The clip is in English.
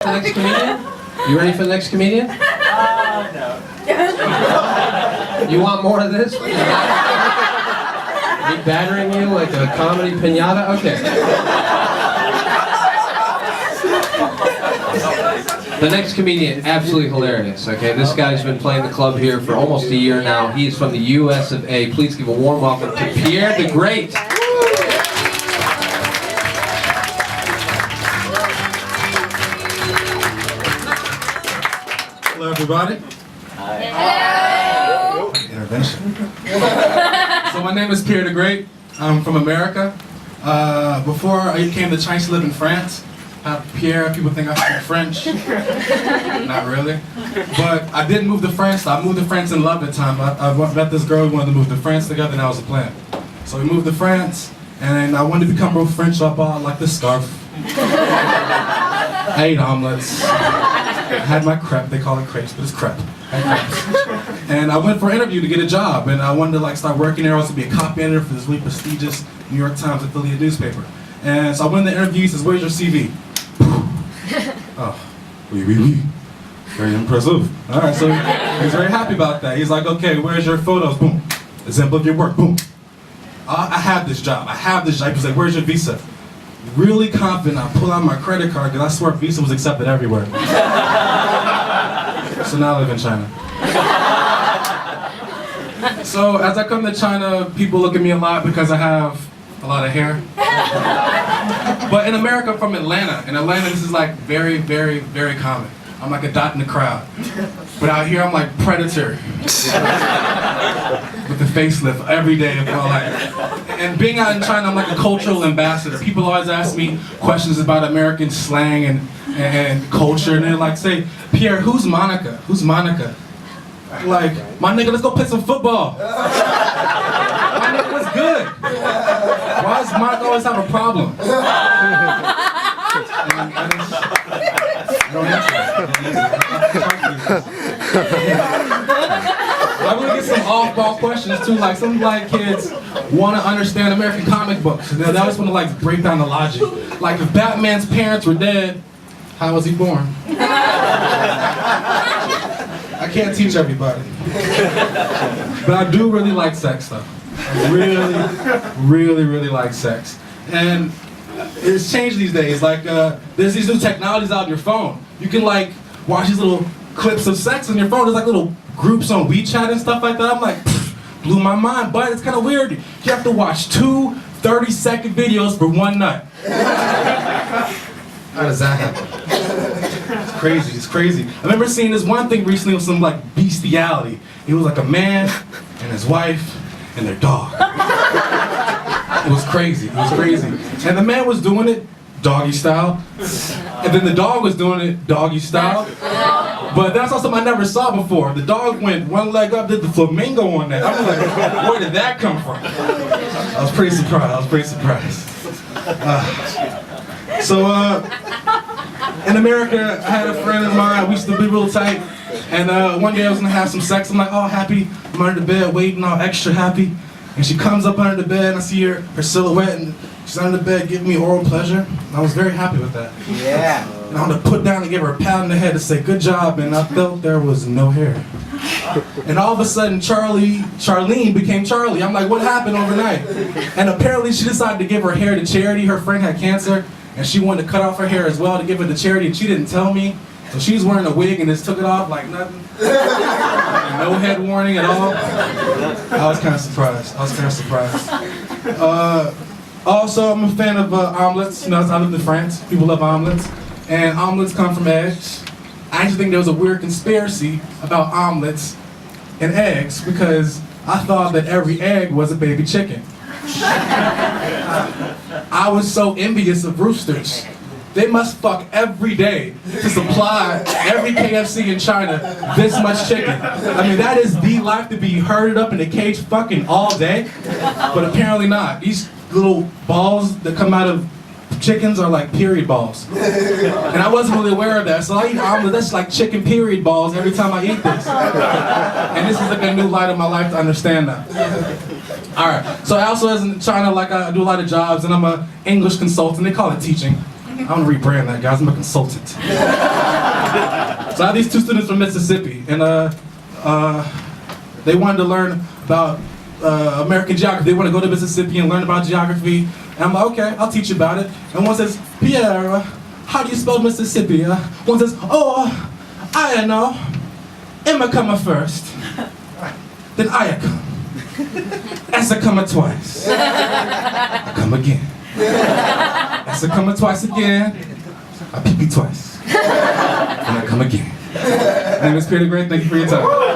The next comedian? You ready for the next comedian? No. You want more of this? Me battering you like a comedy piñata? Okay. The next comedian, absolutely hilarious, okay? This guy's been playing the club here for almost a year now. He's from the US of A. Please give a warm welcome to Pierre DaGreat. Hello, everybody. Hello! Intervention. So my name is Pierre DaGreat. I'm from America. Before I came to China to live in France, Pierre, people think I speak French. Not really. But I didn't move to France. I moved to France in love at the time. I met this girl, we wanted to move to France together, and that was the plan. So we moved to France, and I wanted to become real French, so I bought like this scarf. I ate omelets. I had my crepe, they call it crepes, but it's crepe. I had crepes. And I went for an interview to get a job, and I wanted to like start working there. I was to be a copy editor for this really prestigious New York Times affiliate newspaper. And so I went to the interview, he says, "Where's your CV?" Oh, oui, oui, oui. Very impressive. All right, so he's very happy about that. He's like, "Okay, where's your photos?" Boom. Example of your work. Boom. I have this job. I have this job. He's like, "Where's your visa?" Really confident, I pull out my credit card because I swear visa was accepted everywhere. So now I live in China. So as I come to China, people look at me a lot because I have a lot of hair. But in America, I'm from Atlanta. In Atlanta, this is like very, very, very common. I'm like a dot in the crowd. But out here, I'm like Predator. With the facelift every day of my life. And being out in China, I'm like a cultural ambassador. People always ask me questions about American slang and culture. And they're like, say, "Pierre, who's Monica? Who's Monica?" Like, "My nigga, let's go play some football." My nigga, what's good? Why does Monica always have a problem? I really get some off-ball questions too, like some black kids want to understand American comic books. They always want to like break down the logic. Like if Batman's parents were dead, how was he born? I can't teach everybody. But I do really like sex though. I really, really, really like sex. And it's changed these days. Like there's these new technologies out on your phone. You can like watch these little clips of sex on your phone. There's like little groups on WeChat and stuff like that. I'm like, blew my mind, but it's kind of weird. You have to watch 2 30-second videos for one nut. How does that happen? It's crazy, it's crazy. I remember seeing this one thing recently with some like bestiality. It was like a man and his wife and their dog. It was crazy, it was crazy. And the man was doing it doggy style, and then the dog was doing it doggy style. But that's also something I never saw before. The dog went one leg up, did the flamingo on that. I was like, where did that come from? I was pretty surprised. In America, I had a friend of mine, we used to be real tight, and one day I was gonna have some sex. I'm like, all happy, I'm under the bed waiting, all extra happy. And she comes up under the bed and I see her silhouette, and she's under the bed giving me oral pleasure. And I was very happy with that. Yeah. And I wanted to put down and give her a pat on the head to say, "Good job," and I felt there was no hair. And all of a sudden, Charlene became Charlie. I'm like, what happened overnight? And apparently she decided to give her hair to charity. Her friend had cancer, and she wanted to cut off her hair as well to give it to charity, and she didn't tell me. So she was wearing a wig and just took it off like nothing. No head warning at all. I was kind of surprised. Also, I'm a fan of omelets. You know, I lived in France. People love omelets. And omelets come from eggs. I actually think there was a weird conspiracy about omelets and eggs because I thought that every egg was a baby chicken. I was so envious of roosters. They must fuck every day to supply every KFC in China this much chicken. I mean, that is the life to be herded up in a cage fucking all day. But apparently not. These little balls that come out of chickens are like period balls. And I wasn't really aware of that. So I eat omelet, that's like chicken period balls every time I eat this. And this is like a new light of my life to understand that. Alright, so I also, as in China, like I do a lot of jobs, and I'm an English consultant. They call it teaching. I want to rebrand that, guys. I'm a consultant. So I had these two students from Mississippi, and they wanted to learn about American geography. They want to go to Mississippi and learn about geography. And I'm like, okay, I'll teach you about it. And one says, Pierre, how do you spell Mississippi? One says, oh, I know. Emma come first. Then I come. Essa come twice. I come again. Essa come twice again. I pee twice. And I come again. My name is Pierre, DaGreat. Thank you for your time.